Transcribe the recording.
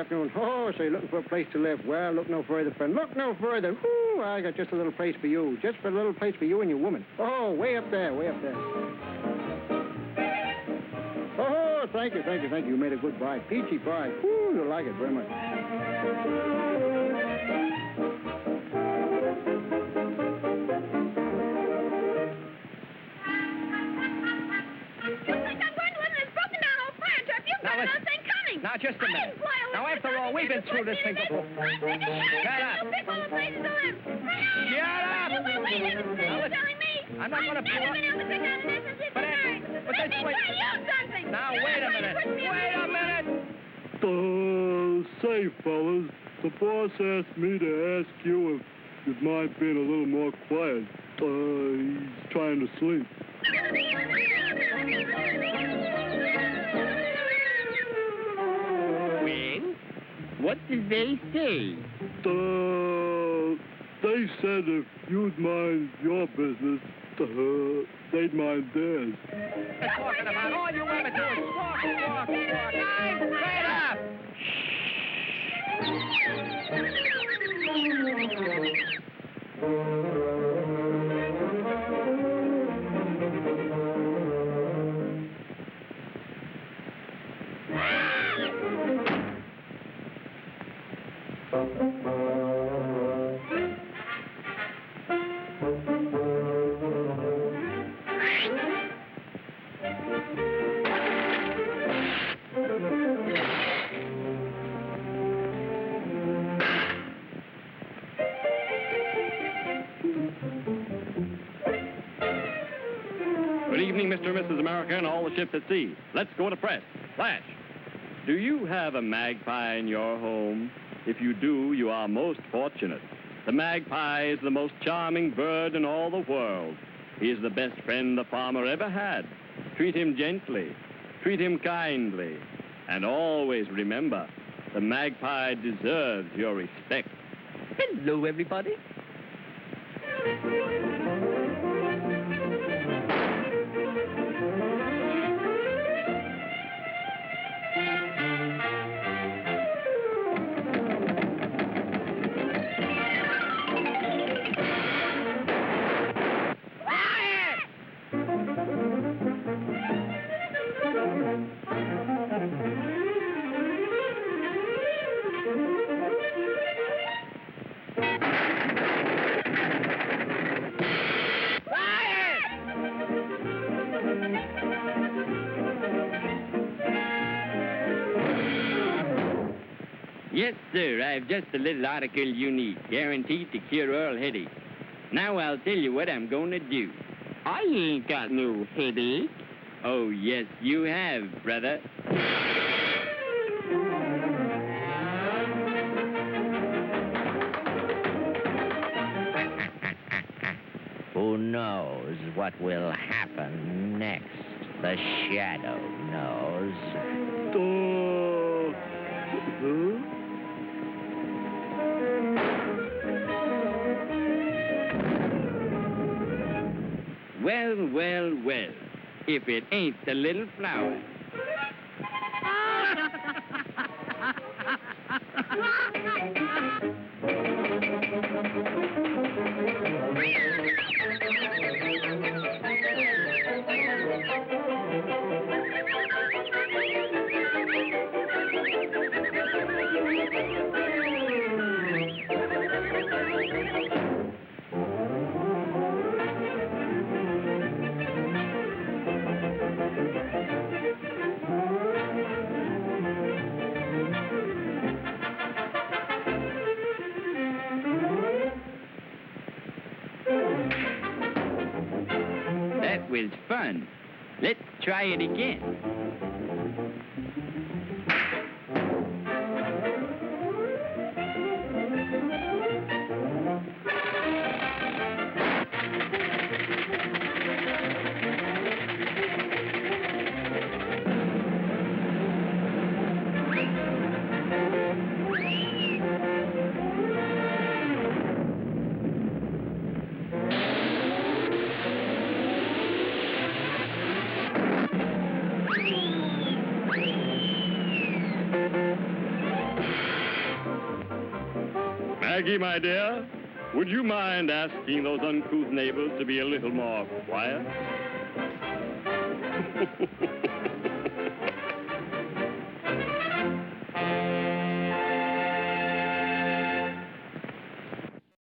afternoon. Oh, so you're looking for a place to live. Well, look no further, friend. Look no further. Whoo, I got just a little place for you. Just for a little place for you and your woman. Oh, way up there, way up there. Oh, thank you. You made a good buy. Peachy buy. Whoo, you'll like it very much. Now, just a minute. Now, after all, we've been through this thing before. Shut up. Shut up. Now, listen. I'm not going to pull up. But that's wait. Now, wait a minute. Wait a minute. Say, fellas, the boss asked me to ask you if you'd mind being a little more quiet. He's trying to sleep. What did they say? They said if you'd mind your business, they'd mind theirs. They're talking about all you ever do is talk. I'm straight up. Good evening, Mr. and Mrs. America and all the ships at sea. Let's go to press. Flash. Do you have a magpie in your home? If you do, you are most fortunate. The magpie is the most charming bird in all the world. He is the best friend the farmer ever had. Treat him gently. Treat him kindly. And always remember, the magpie deserves your respect. Hello, everybody. Yes, sir, I've just a little article you need, guaranteed to cure all headaches. Now I'll tell you what I'm going to do. I ain't got no headache. Oh, yes, you have, brother. Who knows what will happen next? The shadow knows. Well, if it ain't the little flower. That was fun. Let's try it again. Maggie, my dear, would you mind asking those uncouth neighbors to be a little more quiet?